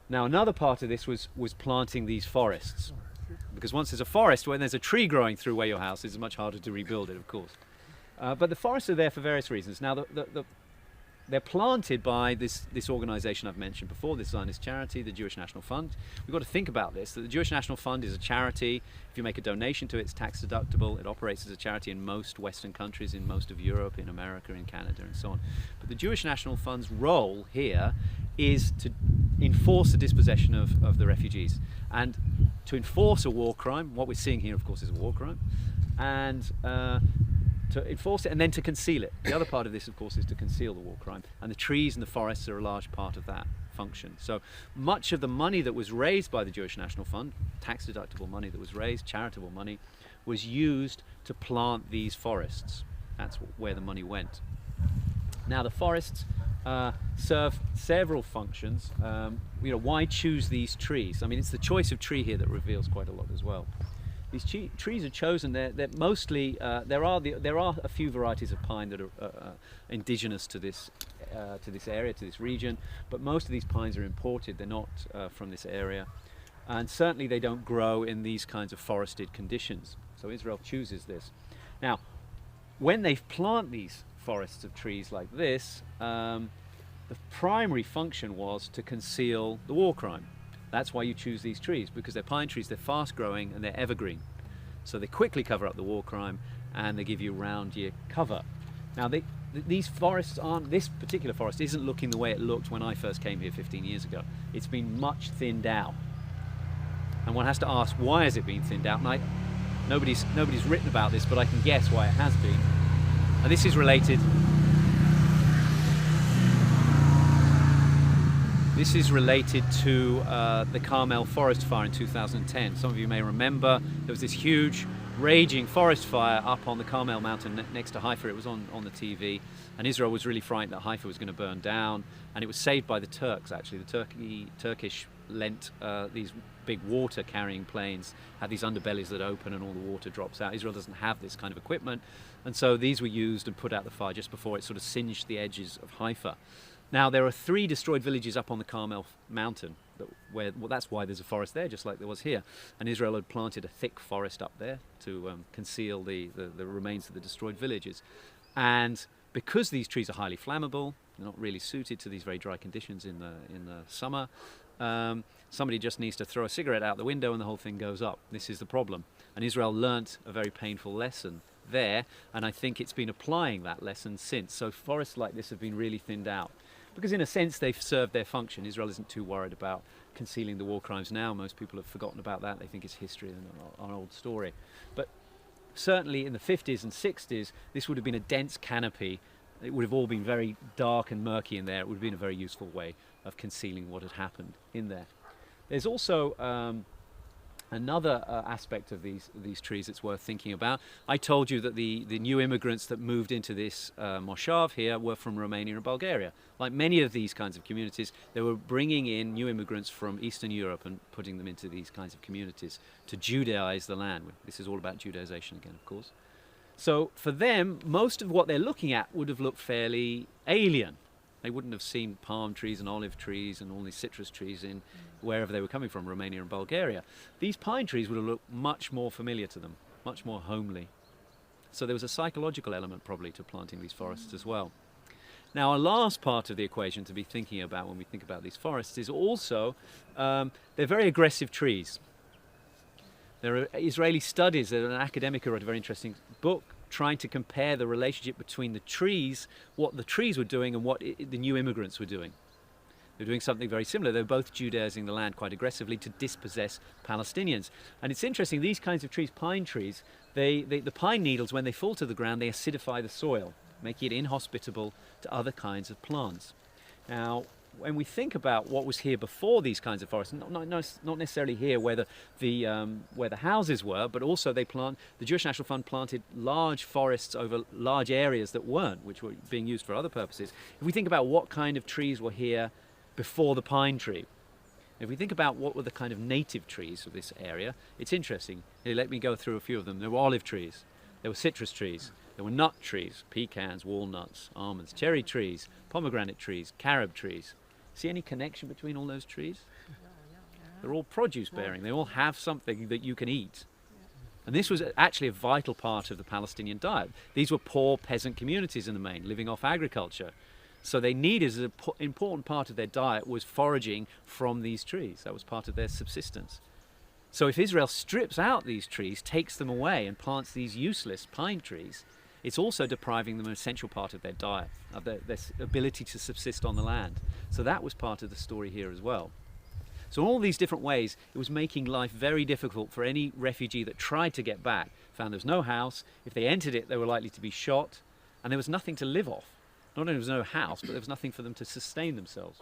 Now another part of this was planting these forests, because once there's a forest, when there's a tree growing through where your house is, it's much harder to rebuild it, of course. But the forests are there for various reasons. Now they're planted by this organisation I've mentioned before, this Zionist charity, the Jewish National Fund. We've got to think about this, that the Jewish National Fund is a charity. If you make a donation to it, it's tax deductible. It operates as a charity in most Western countries, in most of Europe, in America, in Canada, and so on. But the Jewish National Fund's role here is to enforce the dispossession of the refugees, and to enforce a war crime. What we're seeing here, of course, is a war crime, and to enforce it and then to conceal it. The other part of this, of course, is to conceal the war crime, and the trees and the forests are a large part of that function. So much of the money that was raised by the Jewish National Fund, tax deductible money that was raised, charitable money, was used to plant these forests. That's where the money went. Now the forests serve several functions. Why choose these trees? I mean, it's the choice of tree here that reveals quite a lot as well. These trees are chosen. They're mostly there are a few varieties of pine that are indigenous to this area, to this region, but most of these pines are imported. They're not from this area, and certainly they don't grow in these kinds of forested conditions. So Israel chooses this. Now, when they plant these forests of trees like this, the primary function was to conceal the war crime. That's why you choose these trees, because they're pine trees, they're fast growing and they're evergreen. So they quickly cover up the war crime and they give you round year cover. Now these forests aren't, this particular forest isn't looking the way it looked when I first came here 15 years ago. It's been much thinned out. And one has to ask, why has it been thinned out? And nobody's written about this, but I can guess why it has been. And this is related to the Carmel forest fire in 2010. Some of you may remember there was this huge raging forest fire up on the Carmel mountain next to Haifa. It was on the TV, and Israel was really frightened that Haifa was going to burn down, and it was saved by the Turks actually. The Turkish lent these big water carrying planes, had these underbellies that open and all the water drops out. Israel doesn't have this kind of equipment, and so these were used and put out the fire just before it sort of singed the edges of Haifa. Now there are 3 destroyed villages up on the Carmel mountain, that's why there's a forest there, just like there was here. And Israel had planted a thick forest up there to conceal the remains of the destroyed villages. And because these trees are highly flammable, they're not really suited to these very dry conditions in the summer, somebody just needs to throw a cigarette out the window and the whole thing goes up. This is the problem. And Israel learnt a very painful lesson there, and I think it's been applying that lesson since. So forests like this have been really thinned out, because in a sense they've served their function. Israel isn't too worried about concealing the war crimes now. Most people have forgotten about that. They think it's history and an old story. But certainly in the 50s and 60s, this would have been a dense canopy. It would have all been very dark and murky in there. It would have been a very useful way of concealing what had happened in there. There's also another aspect of these trees that's worth thinking about. I told you that the new immigrants that moved into this moshav here were from Romania and Bulgaria. Like many of these kinds of communities, they were bringing in new immigrants from Eastern Europe and putting them into these kinds of communities to Judaize the land. This is all about Judaization again, of course. So for them, most of what they're looking at would have looked fairly alien. They wouldn't have seen palm trees and olive trees and all these citrus trees in wherever they were coming from, Romania and Bulgaria. These pine trees would have looked much more familiar to them, much more homely. So there was a psychological element probably to planting these forests as well. Now, a last part of the equation to be thinking about when we think about these forests is also they're very aggressive trees. There are Israeli studies, an academic who wrote a very interesting book trying to compare the relationship between the trees, what the trees were doing and what the new immigrants were doing. They were doing something very similar. They were both Judaizing the land quite aggressively to dispossess Palestinians. And it's interesting, these kinds of trees, pine trees, the pine needles, when they fall to the ground, they acidify the soil, making it inhospitable to other kinds of plants. Now, when we think about what was here before these kinds of forests, not necessarily here where the houses were, but also the Jewish National Fund planted large forests over large areas that weren't, which were being used for other purposes. If we think about what kind of trees were here before the pine tree, if we think about what were the kind of native trees of this area, it's interesting. Here, let me go through a few of them. There were olive trees, there were citrus trees, there were nut trees, pecans, walnuts, almonds, cherry trees, pomegranate trees, carob trees, See any connection between all those trees? They're all produce bearing. They all have something that you can eat. And this was actually a vital part of the Palestinian diet. These were poor peasant communities in the main, living off agriculture. So they needed, as an important part of their diet, was foraging from these trees. That was part of their subsistence. So if Israel strips out these trees, takes them away and plants these useless pine trees, it's also depriving them of an essential part of their diet, of their ability to subsist on the land. So that was part of the story here as well. So in all these different ways, it was making life very difficult for any refugee that tried to get back, found there was no house. If they entered it, they were likely to be shot, and there was nothing to live off. Not only was there no house, but there was nothing for them to sustain themselves.